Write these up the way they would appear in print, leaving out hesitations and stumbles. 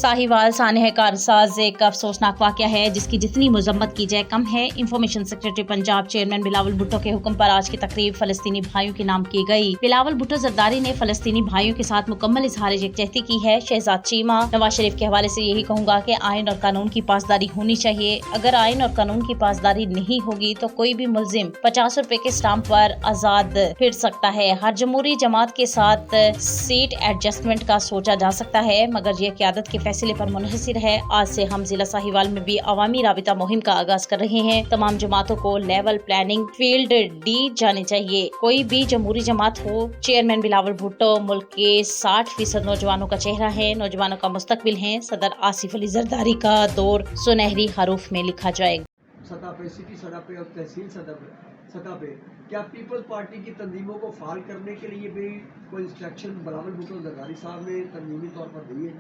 साहिवाल सानह कारसाज एक अफसोसनाक वाक़या है जिसकी जितनी मजम्मत की जाए कम है। Information secretary Punjab chairman Bilawal Bhutto के हुक्म पर आज की तकरीब फलस्तीनी भाइयों के नाम की गई। बिलावल भुट्टो जरदारी ने फलस्तीनी भाइयों के साथ मुकम्मल इजहार यकजहती की है। शहजाद चीमा नवाज शरीफ के हवाले से यही कहूँगा कि आइन और कानून की पासदारी होनी चाहिए। अगर आइन और कानून की पासदारी नहीं होगी तो कोई भी मुल्जिम 50 रुपए के स्टाम्प पर आजाद फिर सकता है। हर जमहूरी जमात के साथ सीट एडजस्टमेंट का सोचा जा सकता है, मगर ये क़यादत के फैसले पर मुनहसिर है। आज से हम जिला साहिवाल में भी अवामी राबिता मुहिम का आगाज कर रहे हैं। तमाम जमातों को लेवल प्लानिंग फील्ड दी जानी चाहिए। कोई भी जमहूरी जमात हो। चेयरमैन बिलावल भुट्टो मुल्क के 60% नौजवानों का चेहरा है, नौजवानों का मुस्तकबिल है। सदर आसिफ अली जरदारी का दौर सुनहरी हरूफ में लिखा जाएगा। सतह पे, सिटी सतह पे और तहसील सतह पे क्या पीपल्स पार्टी की तंजीमों को फाल करने के लिए भी कोई इंस्ट्रक्शन बिलावल भुट्टो जरदारी साहब ने तंजीमी तौर पर दी है?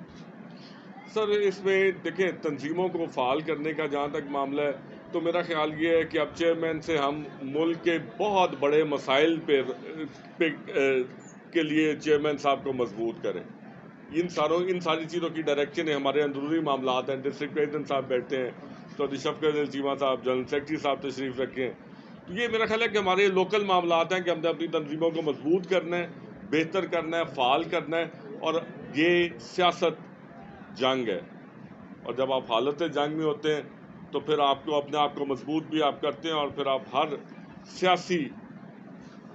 सर, इसमें देखें, तंजीमों को फाल करने का जहाँ तक मामला है तो मेरा ख्याल ये है कि अब चेयरमैन से हम मुल्क के बहुत बड़े मसाइल के लिए चेयरमैन साहब को मजबूत करें। इन सारी चीज़ों की डायरेक्शन है। हमारे अंदरूनी मामला हैं, डिस्ट्रिक्ट प्रेसिडेंट साहब बैठते हैं, तो शफकत अली चीमा साहब, जनरल सेक्रेटरी साहब तशरीफ़ रखे हैं। तो ये मेरा ख्याल है कि हमारे लोकल मामला हैं कि हमने अपनी तंजीमों को मजबूत करना है, बेहतर करना है, फाल करना है। और ये सियासत जंग है, और जब आप हालत जंग में होते हैं तो फिर आपको अपने आप को मजबूत भी आप करते हैं, और फिर आप हर सियासी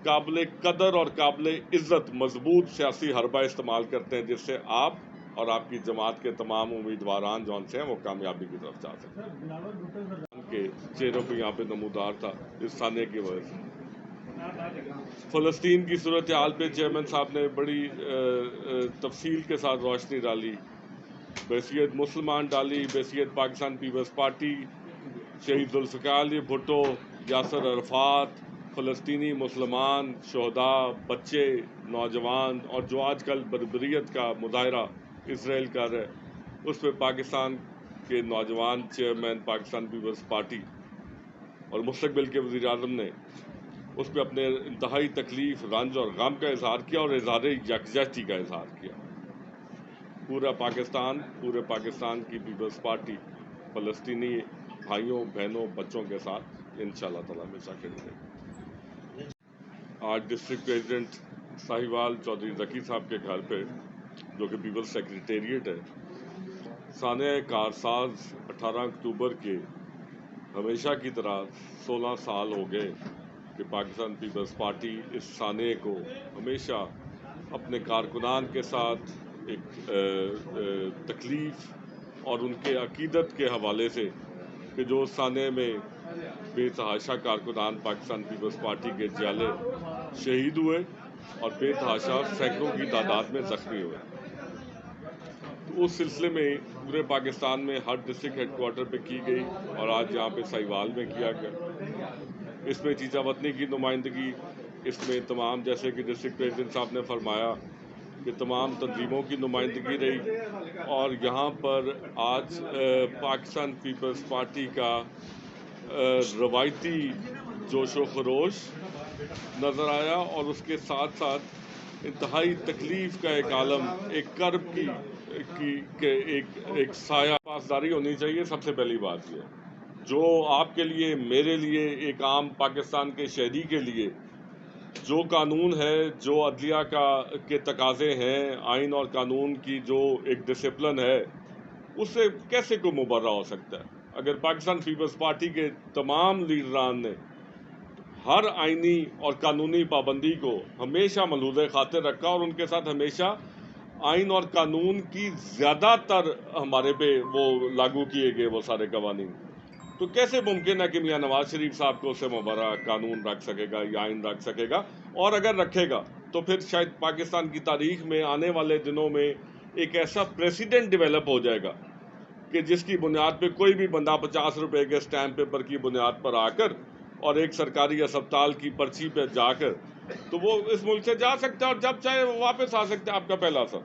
काबिल कदर और काबिल इज़्ज़त मजबूत सियासी हरबा इस्तेमाल करते हैं, जिससे आप और आपकी जमात के तमाम उम्मीदवारान जौन से हैं वो कामयाबी की तरफ जा सकते हैं। उनके चेहरों पर यहाँ पे नमूदार था इस थाने की वजह से। फ़लस्तीन की सूरत हाल पे चेयरमैन साहब ने बड़ी तफसील के साथ रोशनी डाली, बैसियत मुसलमान डाली, बैसियत पाकिस्तान पीपल्स पार्टी, शहीद जुल्फ़िकार अली भुट्टो, यासर अरफात, फ़लस्तीनी मुसलमान, शहदा, बच्चे, नौजवान, और जो आजकल बर्बरियत का मुजाहरा इसराइल कर रहा है, उस पर पाकिस्तान के नौजवान चेयरमैन पाकिस्तान पीपल्स पार्टी और मुस्तकबिल के वज़ीर आज़म ने उस पर अपने इंतहाई तकलीफ़, रंज और गम का इजहार किया और इजहार यकजहती का इजहार किया। पूरे पाकिस्तान की पीपल्स पार्टी फ़लस्तीनी भाइयों, बहनों, बच्चों के साथ इंशाअल्लाह ताला हमेशा खड़ी रहेगी। आज डिस्ट्रिक्ट प्रेसिडेंट साहिवाल चौधरी ज़की साहब के घर पे, जो कि पीपल्स सेक्रेटेरिएट है, सानह कारसाज 18 अक्टूबर के हमेशा की तरह 16 साल हो गए कि पाकिस्तान पीपल्स पार्टी इस सानह को हमेशा अपने कारकुनान के साथ एक तकलीफ़ और उनके अकीदत के हवाले से कि जो साने में बेतहाशा कारकुनान पाकिस्तान पीपल्स पार्टी के जाले शहीद हुए और बेतहाशा सैकड़ों की तादाद में ज़ख्मी हुए, तो उस सिलसिले में पूरे पाकिस्तान में हर डिस्ट्रिक्ट हेडक्वार्टर पे की गई और आज यहाँ पे साहिवाल में किया गया। इसमें चीचा वतनी की नुमाइंदगी, इसमें तमाम, जैसे कि डिस्ट्रिक्ट प्रेसिडेंट साहब ने फरमाया कि तमाम तंजीमों की नुमाइंदगी रही, और यहाँ पर आज पाकिस्तान पीपल्स पार्टी का रवायती जोश व खरोश नज़र आया, और उसके साथ साथ इंतहाई तकलीफ़ का एक आलम, एक कर्ब एक साया पासदारी होनी चाहिए। सबसे पहली बात ये, जो आपके लिए, मेरे लिए, एक आम पाकिस्तान के शहरी के लिए जो कानून है, जो अदलिया के तकाजे हैं, आइन और कानून की जो एक डिसिप्लिन है, उससे कैसे कोई मुबर्रा हो सकता है? अगर पाकिस्तान पीपल्स पार्टी के तमाम लीडरान ने हर आइनी और कानूनी पाबंदी को हमेशा मलहूज़ खातिर रखा और उनके साथ हमेशा आइन और कानून की ज़्यादातर हमारे पे वो लागू किए गए वो सारे कवानीन, तो कैसे मुमकिन है कि मियाँ नवाज शरीफ साहब को उससे मुबर्रा कानून रख सकेगा या आइन रख सकेगा? और अगर रखेगा तो फिर शायद पाकिस्तान की तारीख में आने वाले दिनों में एक ऐसा प्रेसिडेंट डेवलप हो जाएगा कि जिसकी बुनियाद पे कोई भी बंदा 50 रुपए के स्टैम्प पेपर की बुनियाद पर आकर और एक सरकारी अस्पताल की पर्ची पर जाकर तो वो इस मुल्क से जा सकता है, और जब चाहे वो वापस आ सकता है। आपका पहला सा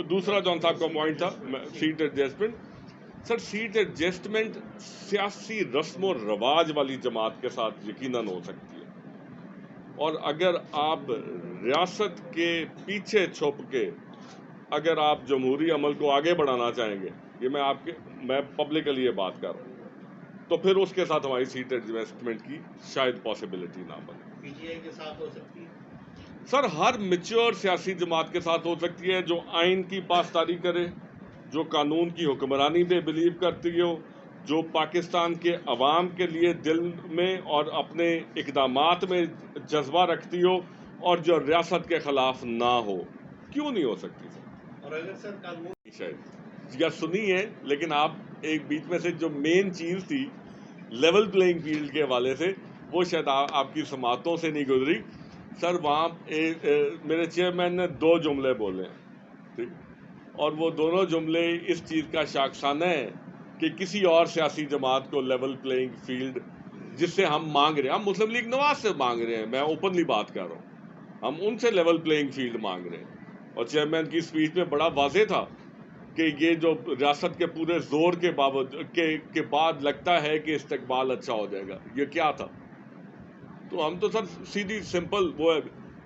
दूसरा जौन साहब का पॉइंट था seat adjustment. Sir, seat adjustment सियासी रस्म और रवाज वाली जमात के साथ यकीनन हो सकती है, और अगर आप रियासत के पीछे छुप के اگر آپ جمہوری عمل کو آگے بڑھانا چاہیں گے، یہ میں پبلکلی یہ بات کر رہا ہوں، تو پھر اس کے ساتھ ہماری سیٹ ایڈجسٹمنٹ کی شاید پاسبلٹی نہ بنے۔ پی ٹی آئی کے ساتھ ہو سکتی ہے؟ سر، ہر میچور سیاسی جماعت کے ساتھ ہو سکتی ہے جو آئین کی پاسداری کرے، جو قانون کی حکمرانی پہ بلیو کرتی ہو، جو پاکستان کے عوام کے لیے دل میں اور اپنے اقدامات میں جذبہ رکھتی ہو، اور جو ریاست کے خلاف نہ ہو۔ کیوں نہیں ہو سکتی سر؟ اور اگر سر قانون شاید یا سنی ہے، لیکن آپ ایک بیچ میں سے جو مین چیز تھی لیول پلینگ فیلڈ کے حوالے سے، وہ شاید آپ کی سماعتوں سے نہیں گزری۔ سر، وہاں میرے چیئرمین نے 2 جملے بولے ہیں، ٹھیک، اور وہ دونوں جملے اس چیز کا شاخسانہ ہے کہ کسی اور سیاسی جماعت کو لیول پلینگ فیلڈ جس سے ہم مانگ رہے ہیں، ہم مسلم لیگ نواز سے مانگ رہے ہیں، میں اوپنلی بات کر رہا ہوں، ہم ان سے لیول پلینگ فیلڈ مانگ رہے ہیں۔ اور چیئرمین کی اسپیچ میں بڑا واضح تھا کہ یہ جو ریاست کے پورے زور کے بعد لگتا ہے کہ استقبال اچھا ہو جائے گا، یہ کیا تھا؟ تو ہم تو سر سیدھی سمپل وہ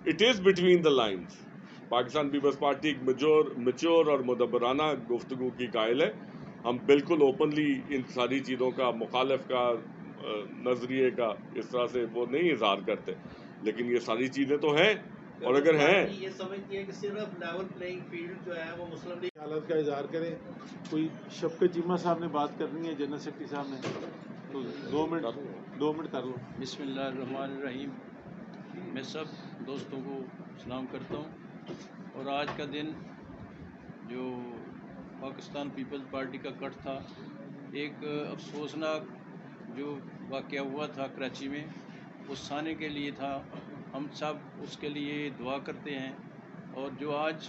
it is between the lines. Pakistan Peoples Party ایک میچور اور مدبرانہ گفتگو کی قائل ہے، ہم بالکل اوپنلی ان ساری چیزوں کا مخالف کا نظریے کا اس طرح سے وہ نہیں اظہار کرتے، لیکن یہ ساری چیزیں تو ہیں، اور اگر ہیں یہ سمجھتی ہے کہ صرف لیول پلینگ فیلڈ جو ہے وہ مسلم لیگ حالت کا اظہار کریں۔ کوئی شفقت چیمہ صاحب نے بات کرنی ہے، جنرل سیکرٹری صاحب نے، تو 2 منٹ کر لو۔ بسم اللہ الرحمن الرحیم۔ میں سب دوستوں کو سلام کرتا ہوں، اور آج کا دن جو پاکستان پیپلز پارٹی کا کٹ تھا، ایک افسوسناک جو واقعہ ہوا تھا کراچی میں، اس سانے کے لیے تھا۔ ہم سب اس کے لیے دعا کرتے ہیں، اور جو آج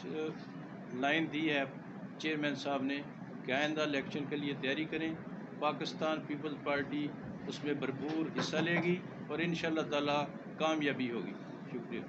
لائن دی ہے چیئرمین صاحب نے کہ آئندہ الیکشن کے لیے تیاری کریں، پاکستان پیپلز پارٹی اس میں بھرپور حصہ لے گی اور انشاءاللہ تعالی کامیابی ہوگی۔ شکریہ۔